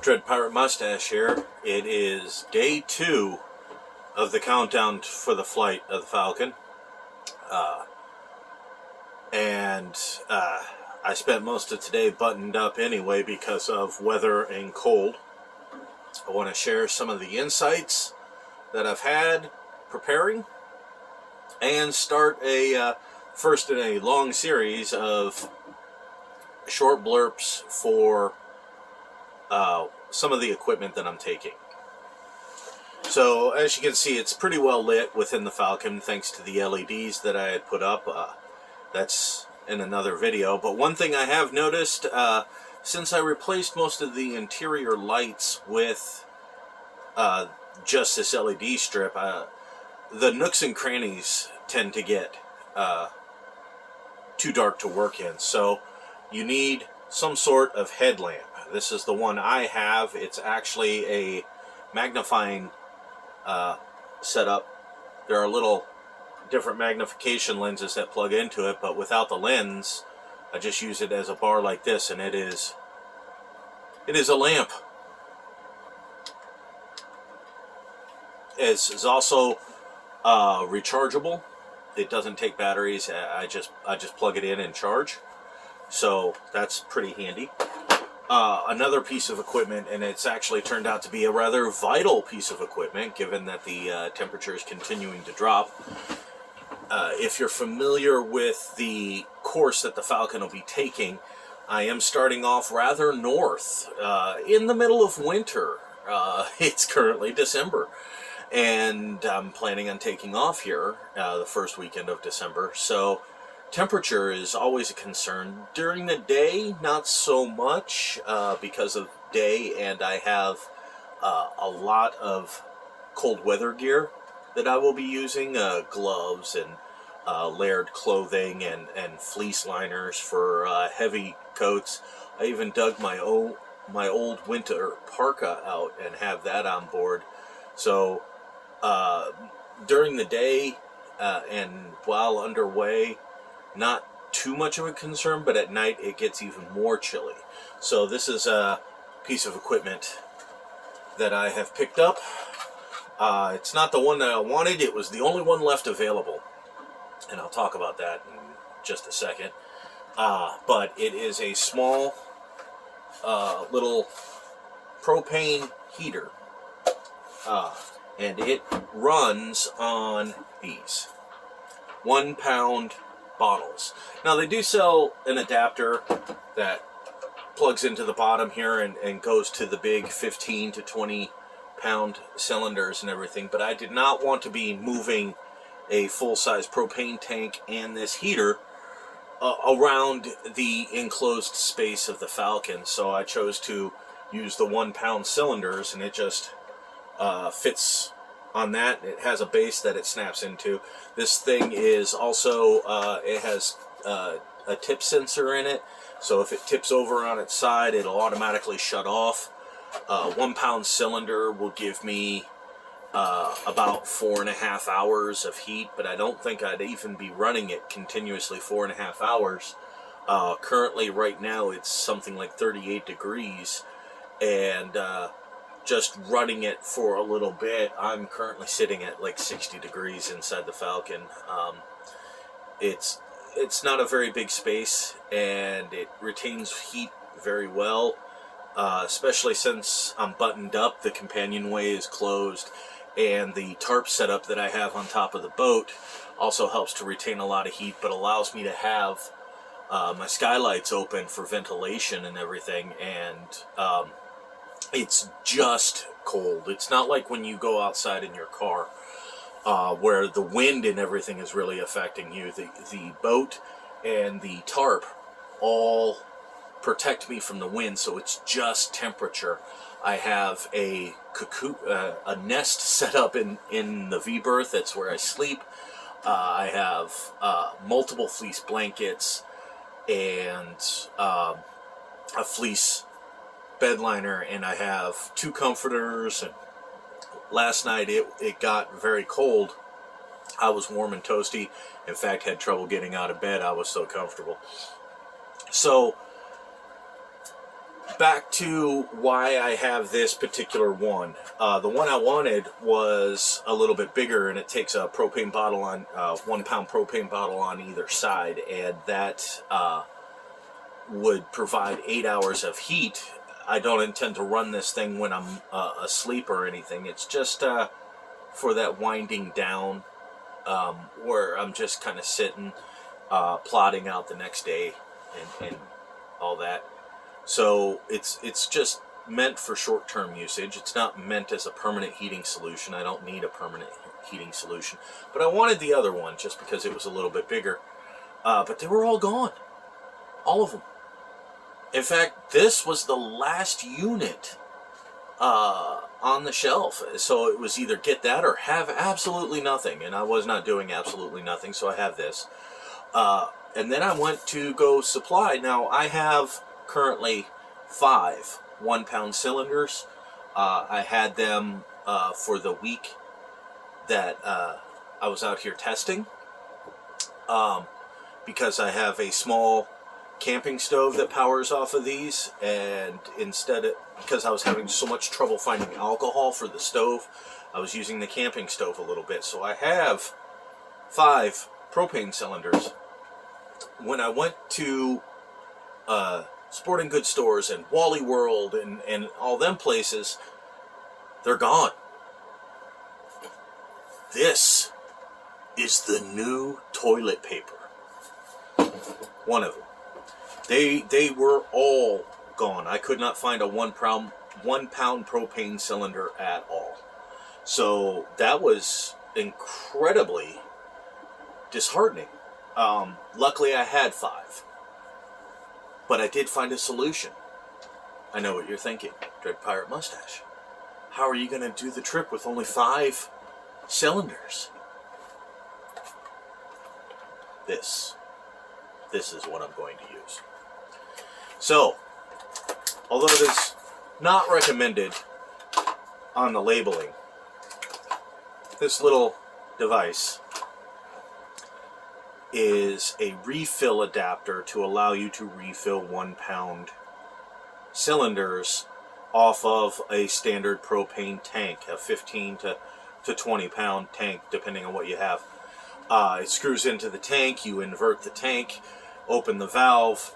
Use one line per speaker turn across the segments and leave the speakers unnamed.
DreadPirateMustache here. It is day 2 of the countdown for the flight of the Falcon. I spent most of today buttoned up anyway because of weather and cold. I want to share some of the insights that I've had preparing and start first in a long series of short blurps for some of the equipment that I'm taking. So as you can see, it's pretty well lit within the Falcon thanks to the LEDs that I had put up. That's in another video. But one thing I have noticed, since I replaced most of the interior lights with just this LED strip, the nooks and crannies tend to get too dark to work in. So you need some sort of headlamp. This is the one I have. It's actually a magnifying setup. There are little different magnification lenses that plug into it, but without the lens, I just use it as a bar like this, and it is a lamp. It is also rechargeable. It doesn't take batteries. I just plug it in and charge. So that's pretty handy. Another piece of equipment, and it's actually turned out to be a rather vital piece of equipment given that the temperature is continuing to drop. If you're familiar with the course that the Falcon will be taking, I am starting off rather north in the middle of winter. It's currently December, and I'm planning on taking off here the first weekend of December. So temperature is always a concern. During the day, not so much because of day, and I have a lot of cold weather gear that I will be using, gloves and layered clothing and fleece liners for heavy coats. I even dug my old winter parka out and have that on board. So during the day and while underway, not too much of a concern, but at night it gets even more chilly. So this is a piece of equipment that I have picked up. It's not the one that I wanted. It was the only one left available, and I'll talk about that in just a second. But it is a small little propane heater, and it runs on these 1 pound bottles. Now they do sell an adapter that plugs into the bottom here and goes to the big 15 to 20 pound cylinders and everything, but I did not want to be moving a full-size propane tank and this heater around the enclosed space of the Falcon, so I chose to use the 1 pound cylinders, and it just fits on that. It has a base that it snaps into. This thing is also, it has a tip sensor in it, so if it tips over on its side, it'll automatically shut off. 1 pound cylinder will give me about 4.5 hours of heat, but I don't think I'd even be running it continuously 4.5 hours. Currently, right now, it's something like 38 degrees, and just running it for a little bit, I'm currently sitting at like 60 degrees inside the Falcon. It's not a very big space, and it retains heat very well, especially since I'm buttoned up, the companionway is closed, and the tarp setup that I have on top of the boat also helps to retain a lot of heat, but allows me to have my skylights open for ventilation and everything, and it's just cold. It's not like when you go outside in your car, where the wind and everything is really affecting you. The boat and the tarp all protect me from the wind, so it's just temperature. I have a cocoon, a nest set up in the V-berth. That's where I sleep. I have multiple fleece blankets and a fleece bed liner, and I have 2 comforters. And last night it got very cold. I was warm and toasty. In fact, had trouble getting out of bed. I was so comfortable. So back to why I have this particular one. The one I wanted was a little bit bigger, and it takes a propane bottle on 1 pound propane bottle on either side, and that would provide 8 hours of heat. I don't intend to run this thing when I'm asleep or anything. It's just for that winding down, where I'm just kind of sitting, plotting out the next day and all that. So it's just meant for short-term usage. It's not meant as a permanent heating solution. I don't need a permanent heating solution. But I wanted the other one just because it was a little bit bigger. But they were all gone. All of them. In fact, this was the last unit on the shelf. So it was either get that or have absolutely nothing. And I was not doing absolutely nothing, so I have this. And then I went to go supply. Now, I have currently 5 1-pound cylinders. I had them for the week that I was out here testing, because I have a small camping stove that powers off of these, and because I was having so much trouble finding alcohol for the stove, I was using the camping stove a little bit. So I have 5 propane cylinders. When I went to sporting goods stores and Wally World and all them places, they're gone. This is the new toilet paper. One of them. They were all gone. I could not find a 1 pound propane cylinder at all. So that was incredibly disheartening. Luckily I had 5. But I did find a solution. I know what you're thinking, DreadPirateMustache. How are you going to do the trip with only 5 cylinders? This is what I'm going to use. So, although it is not recommended on the labeling, this little device is a refill adapter to allow you to refill 1 pound cylinders off of a standard propane tank, a 15 to 20 pound tank, depending on what you have. It screws into the tank, you invert the tank, open the valve.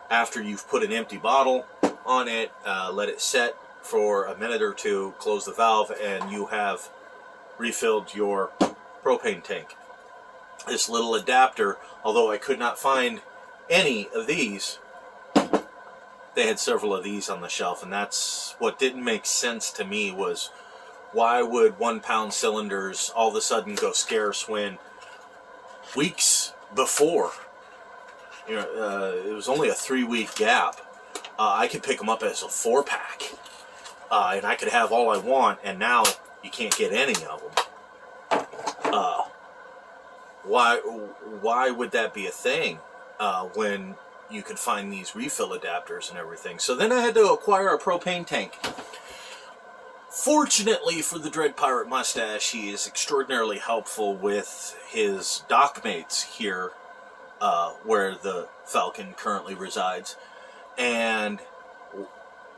After you've put an empty bottle on it, let it set for a minute or two, close the valve, and you have refilled your propane tank. This little adapter, although I could not find any of these, they had several of these on the shelf, and that's what didn't make sense to me, was why would 1 pound cylinders all of a sudden go scarce when weeks before, it was only a 3-week gap. I could pick them up as a 4-pack, and I could have all I want, and now you can't get any of them. Why would that be a thing when you can find these refill adapters and everything? So then I had to acquire a propane tank. Fortunately for the DreadPirateMustache, he is extraordinarily helpful with his dock mates here, where the Falcon currently resides, and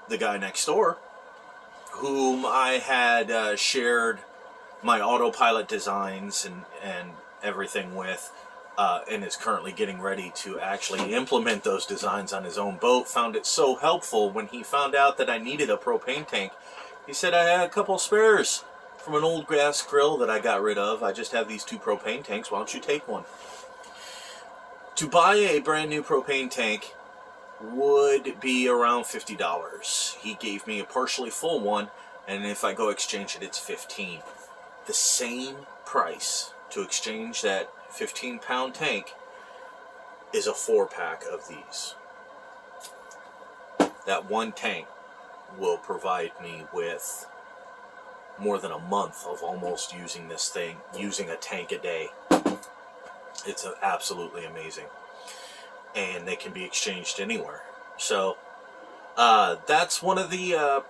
the guy next door, whom I had shared my autopilot designs and everything with, and is currently getting ready to actually implement those designs on his own boat, found it so helpful when he found out that I needed a propane tank. He said, I had a couple spares from an old gas grill that I got rid of. I just have these 2 propane tanks. Why don't you take one? To buy a brand new propane tank would be around $50. He gave me a partially full one, and if I go exchange it, it's $15. The same price to exchange that 15-pound tank is a 4-pack of these. That one tank will provide me with more than a month of almost using this thing, using a tank a day. It's absolutely amazing, and they can be exchanged anywhere. So that's one of the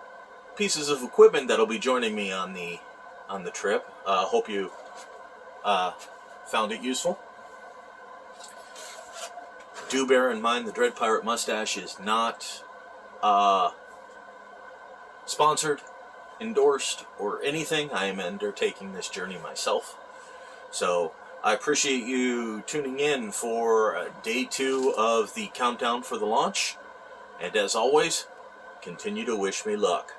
pieces of equipment that'll be joining me on the trip. Hope you found it useful. Do bear in mind the DreadPirateMustache is not sponsored, endorsed, or anything. I am undertaking this journey myself. So I appreciate you tuning in for day 2 of the countdown for the launch. And as always, continue to wish me luck.